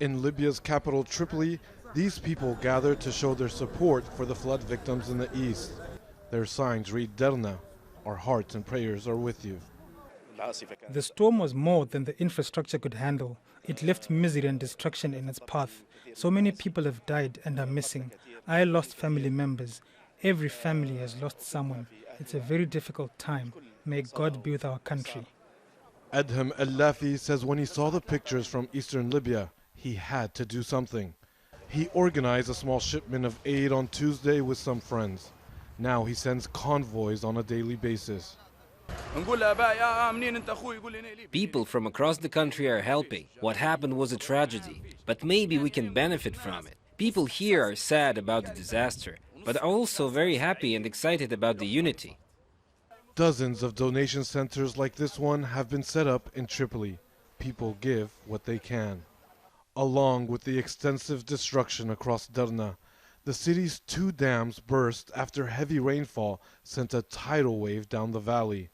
In Libya's capital, Tripoli, these people gather to show their support for the flood victims in the east. Their signs read Derna, our hearts and prayers are with you. The storm was more than the infrastructure could handle. It left misery and destruction in its path. So many people have died and are missing. I lost family members. Every family has lost someone. It's a very difficult time. May God be with our country. Adham El-Lafi says when he saw the pictures from eastern Libya, he had to do something. He organized a small shipment of aid on Tuesday with some friends. Now he sends convoys on a daily basis. People from across the country are helping. What happened was a tragedy, but maybe we can benefit from it. People here are sad about the disaster, but are also very happy and excited about the unity. Dozens of donation centers like this one have been set up in Tripoli. People give what they can. Along with the extensive destruction across Derna, the city's 2 dams burst after heavy rainfall sent a tidal wave down the valley.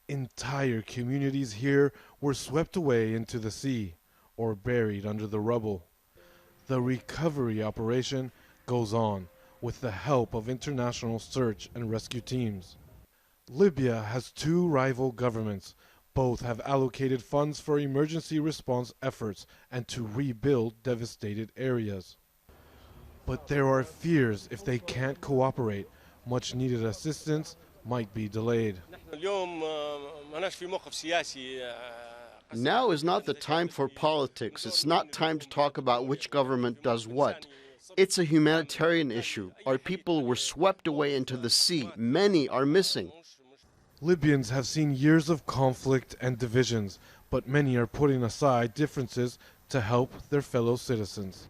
Entire communities here were swept away into the sea or buried under the rubble. The recovery operation goes on with the help of international search and rescue teams. Libya has 2 rival governments. Both have allocated funds for emergency response efforts and to rebuild devastated areas. But there are fears if they can't cooperate, much needed assistance might be delayed. Now is not the time for politics. It's not time to talk about which government does what. It's a humanitarian issue. Our people were swept away into the sea. Many are missing. Libyans have seen years of conflict and divisions, but many are putting aside differences to help their fellow citizens.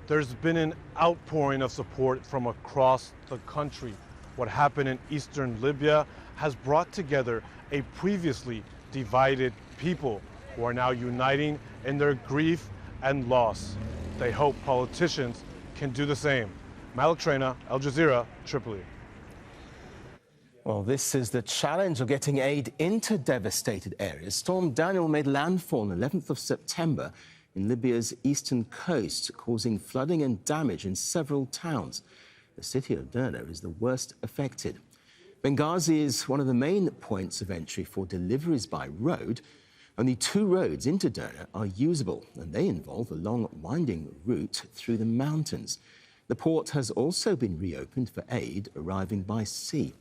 There's been an outpouring of support from across the country. What happened in eastern Libya has brought together a previously divided people who are now uniting in their grief and loss. They hope politicians can do the same. Malik, Traina, Al Jazeera, Tripoli. Well, this is the challenge of getting aid into devastated areas. Storm Daniel made landfall on the 11th of September in Libya's eastern coast, causing flooding and damage in several towns. The city of Derna is the worst affected. Benghazi is one of the main points of entry for deliveries by road. Only 2 roads into Derna are usable, and they involve a long, winding route through the mountains. The port has also been reopened for aid arriving by sea.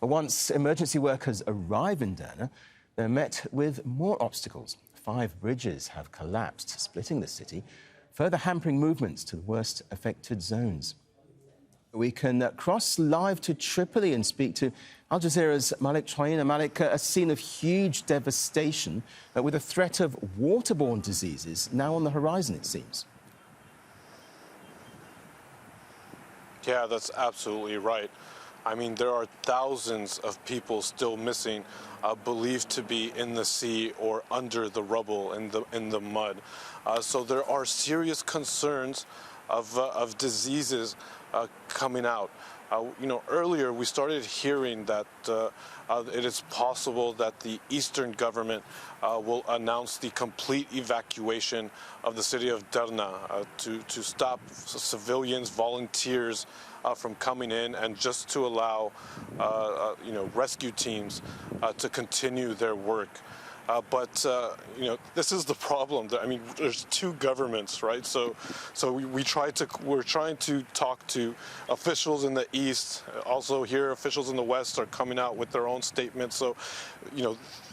But once emergency workers arrive in Derna, they're met with more obstacles. 5 bridges have collapsed, splitting the city, further hampering movements to the worst affected zones. We can cross live to Tripoli and speak to Al Jazeera's Malik Traina. Malik, a scene of huge devastation with a threat of waterborne diseases now on the horizon, it seems. Yeah, that's absolutely right. I mean, there are thousands of people still missing, believed to be in the sea or under the rubble in the mud. So there are serious concerns of diseases coming out. Earlier we started hearing that it is possible that the Eastern government will announce the complete evacuation of the city of Derna to stop civilians, volunteers from coming in, and just to allow rescue teams to continue their work. But this is the problem. I mean, there's 2 governments, right? So we're trying to talk to officials in the east. Also here, officials in the west are coming out with their own statements. So,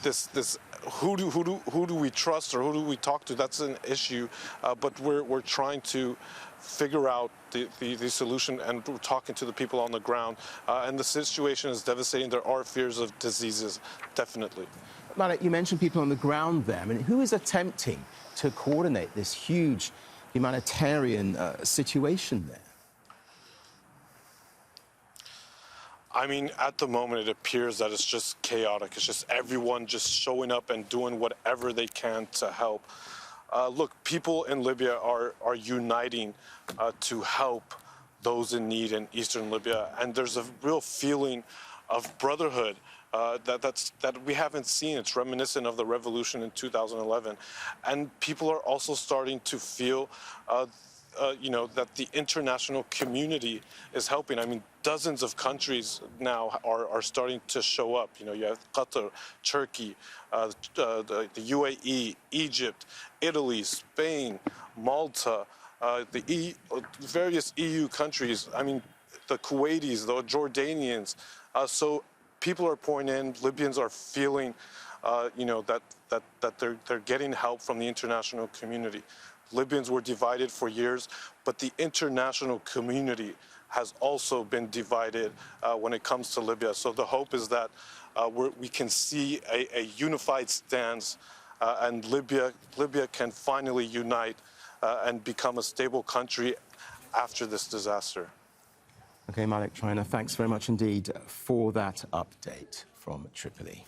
this who do we trust, or who do we talk to? That's an issue. But we're trying to figure out the solution, and we're talking to the people on the ground. And the situation is devastating. There are fears of diseases, definitely. Malik, you mentioned people on the ground there. I mean, who is attempting to coordinate this huge humanitarian situation there? I mean, at the moment, it appears that it's just chaotic. It's just everyone just showing up and doing whatever they can to help. Look, people in Libya are uniting to help those in need in eastern Libya, and there's a real feeling of brotherhood that we haven't seen. It's reminiscent of the revolution in 2011, and people are also starting to feel, that the international community is helping. I mean, dozens of countries now are starting to show up. You have Qatar, Turkey, the UAE, Egypt, Italy, Spain, Malta, various EU countries. I mean, the Kuwaitis, the Jordanians. So people are pouring in. Libyans are feeling, that they're getting help from the international community. Libyans were divided for years, but the international community has also been divided when it comes to Libya. So the hope is that we can see a unified stance, and Libya can finally unite and become a stable country after this disaster. Okay, Malik, Traina, thanks very much indeed for that update from Tripoli.